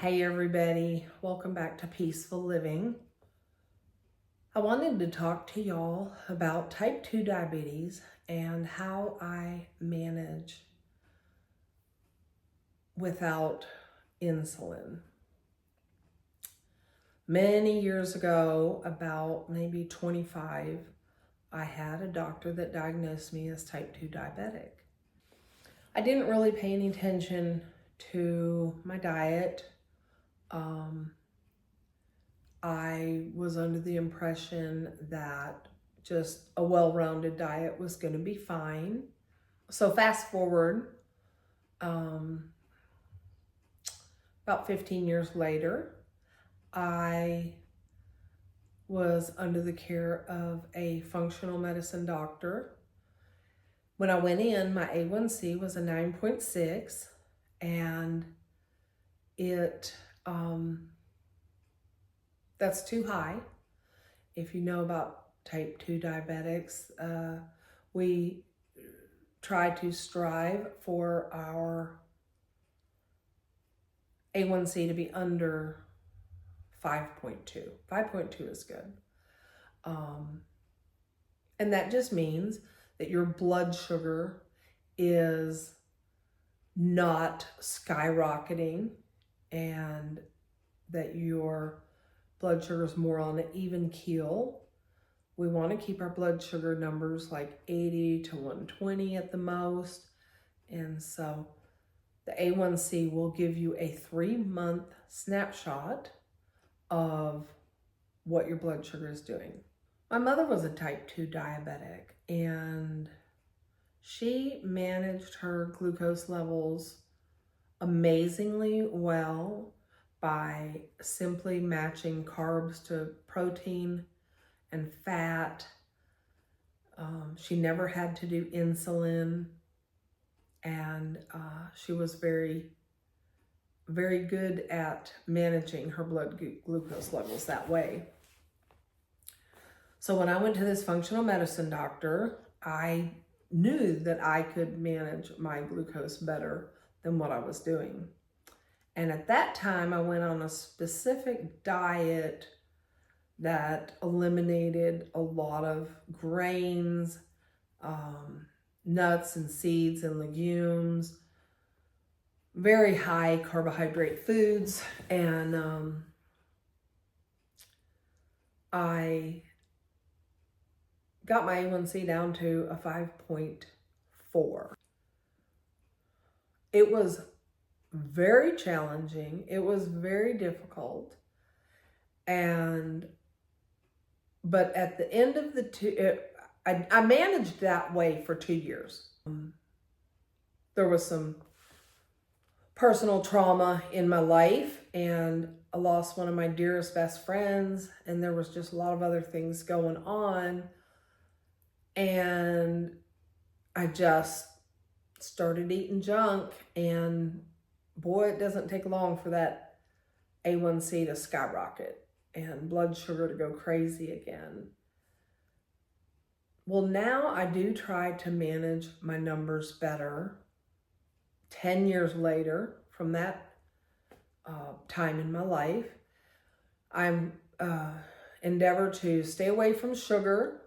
Hey everybody, welcome back to Peaceful Living. I wanted to talk to y'all about type 2 diabetes and how I manage without insulin. Many years ago, about maybe 25, I had a doctor that diagnosed me as type 2 diabetic. I didn't really pay any attention to my diet. I was under the impression that just a well-rounded diet was going to be fine. So fast forward, about 15 years later, I was under the care of a functional medicine doctor. When I went in, my A1C was a 9.6, and that's too high. If you know about type 2 diabetics, we try to strive for our A1C to be under 5.2. 5.2 is good. And that just means that your blood sugar is not skyrocketing and that your blood sugar is more on an even keel. We want to keep our blood sugar numbers like 80 to 120 at the most. And so the A1C will give you a 3-month snapshot of what your blood sugar is doing. My mother was a type 2 diabetic, and she managed her glucose levels amazingly well by simply matching carbs to protein and fat. She never had to do insulin, and she was very, very good at managing her blood glucose levels that way. So when I went to this functional medicine doctor, I knew that I could manage my glucose better than what I was doing. And at that time, I went on a specific diet that eliminated a lot of grains, nuts and seeds and legumes, very high carbohydrate foods. And I got my A1C down to a 5.4. It was very challenging. It was very difficult. But at the end of the I managed that way for 2 years. There was some personal trauma in my life, and I lost one of my dearest best friends, and there was just a lot of other things going on. And I just started eating junk, and boy, it doesn't take long for that A1C to skyrocket and blood sugar to go crazy again. Well, now I do try to manage my numbers better. 10 years later from that time in my life, I'm endeavor to stay away from sugar.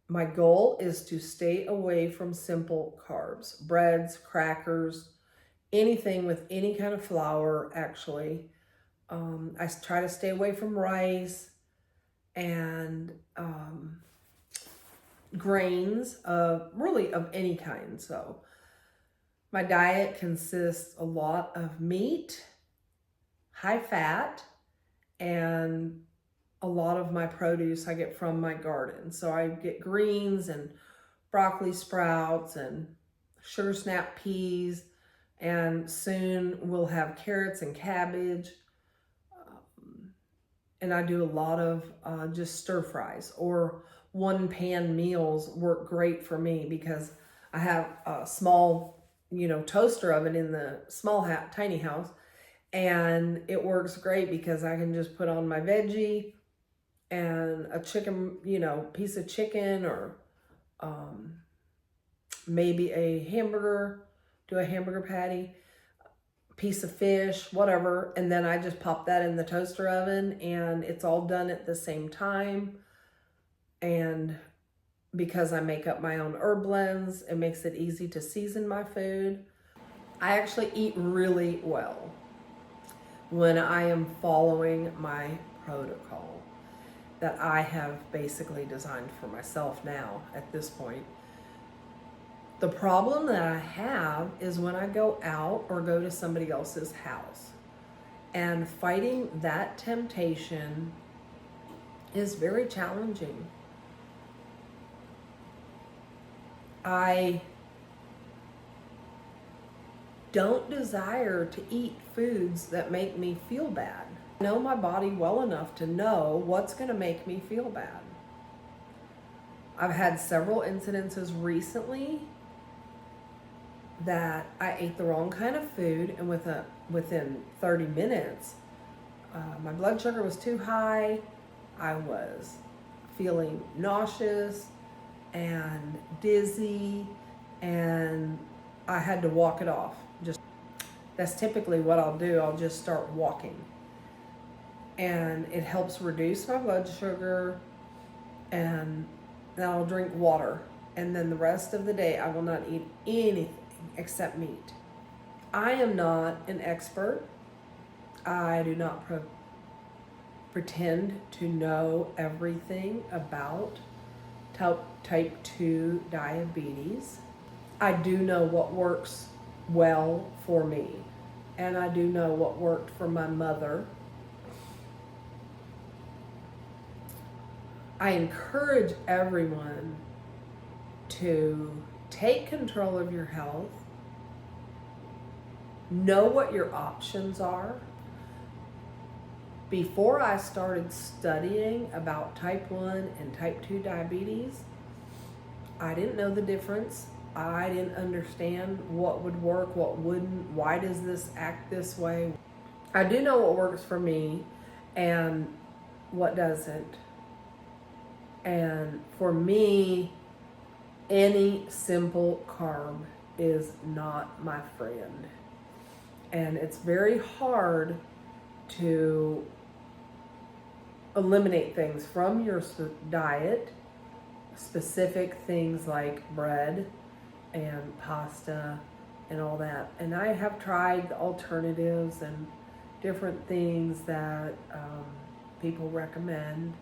My goal is to stay away from simple carbs, breads, crackers, anything with any kind of flour, actually. I try to stay away from rice and grains of any kind. So my diet consists a lot of meat, high fat, and a lot of my produce I get from my garden. So I get greens and broccoli sprouts and sugar snap peas, and soon we'll have carrots and cabbage. And I do a lot of just stir fries, or one pan meals work great for me because I have a small, toaster oven in the tiny house, and it works great because I can just put on my veggie and a chicken, piece of chicken, or maybe a hamburger, do a hamburger patty, piece of fish, whatever, and then I just pop that in the toaster oven and it's all done at the same time. And because I make up my own herb blends, it makes it easy to season my food. I actually eat really well when I am following my protocol that I have basically designed for myself now at this point. The problem that I have is when I go out or go to somebody else's house, and fighting that temptation is very challenging. I don't desire to eat foods that make me feel bad. I know my body well enough to know what's going to make me feel bad. I've had several incidences recently that I ate the wrong kind of food, and within 30 minutes, my blood sugar was too high. I was feeling nauseous and dizzy, and I had to walk it off. That's typically what I'll do. I'll just start walking, and it helps reduce my blood sugar, and then I'll drink water, and then the rest of the day I will not eat anything except meat. I am not an expert. I do not pretend to know everything about type 2 diabetes. I do know what works well for me, and I do know what worked for my mother. I encourage everyone to take control of your health, know what your options are. Before I started studying about type 1 and type 2 diabetes, I didn't know the difference. I didn't understand what would work, what wouldn't, why does this act this way. I do know what works for me and what doesn't. And for me, any simple carb is not my friend. And it's very hard to eliminate things from your diet, specific things like bread and pasta and all that. And I have tried alternatives and different things that people recommend,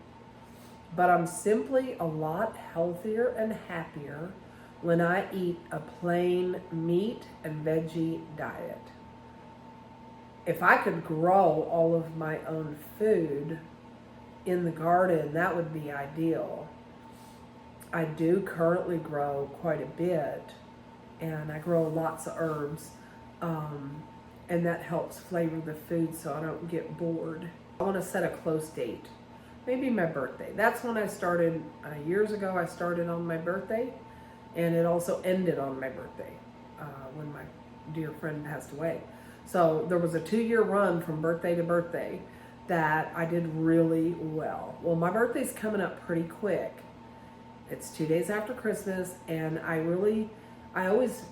but I'm simply a lot healthier and happier when I eat a plain meat and veggie diet. If I could grow all of my own food in the garden, that would be ideal. I do currently grow quite a bit, and I grow lots of herbs, and that helps flavor the food so I don't get bored. I want to set a close date, maybe my birthday. That's when I started, years ago I started on my birthday, and it also ended on my birthday when my dear friend passed away. So there was a 2-year run from birthday to birthday that I did really well. Well, my birthday's coming up pretty quick. It's 2 days after Christmas, and I always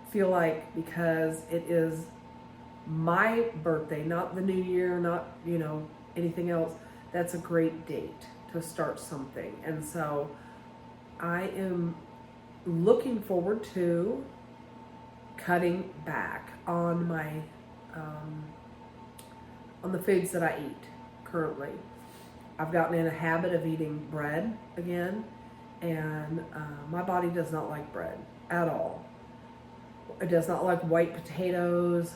feel like, because it is my birthday, not the new year, not, anything else, that's a great date to start something. And so I am looking forward to cutting back on my on the foods that I eat currently. I've gotten in a habit of eating bread again, and my body does not like bread at all. It does not like white potatoes.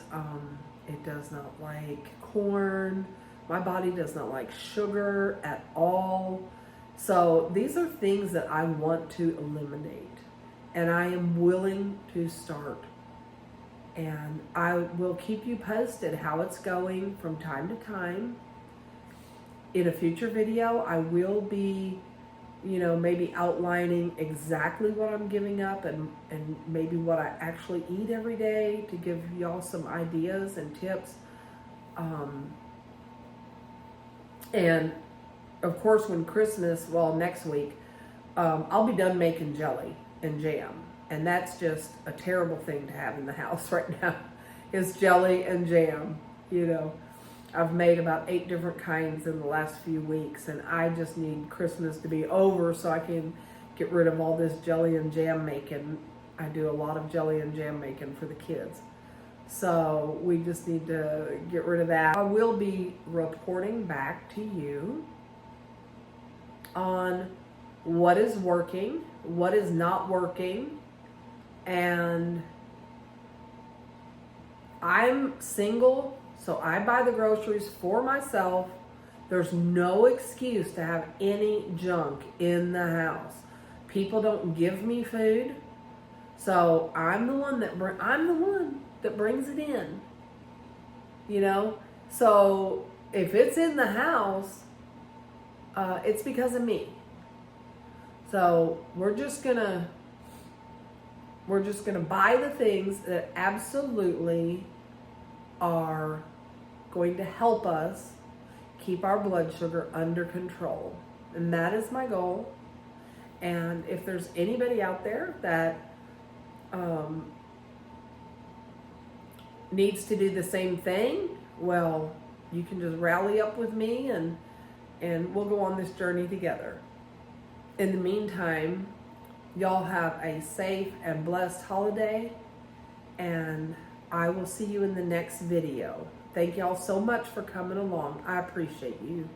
It does not like corn. My body does not like sugar at all. So these are things that I want to eliminate, and I am willing to start. And I will keep you posted how it's going from time to time. In a future video, I will be, maybe outlining exactly what I'm giving up and maybe what I actually eat every day to give y'all some ideas and tips. And of course, when Christmas, next week, I'll be done making jelly and jam. And that's just a terrible thing to have in the house right now. is jelly and jam. You know, I've made about 8 different kinds in the last few weeks, and I just need Christmas to be over so I can get rid of all this jelly and jam making. I do a lot of jelly and jam making for the kids. So we just need to get rid of that. I will be reporting back to you on what is working, what is not working, and I'm single, so I buy the groceries for myself. There's no excuse to have any junk in the house. People don't give me food, so I'm the one that brings it in. You know, so if it's in the house, it's because of me. So we're just gonna buy the things that absolutely are going to help us keep our blood sugar under control. And that is my goal. And if there's anybody out there that needs to do the same thing, well, you can just rally up with me and we'll go on this journey together. In the meantime, y'all have a safe and blessed holiday, and I will see you in the next video. Thank y'all so much for coming along. I appreciate you.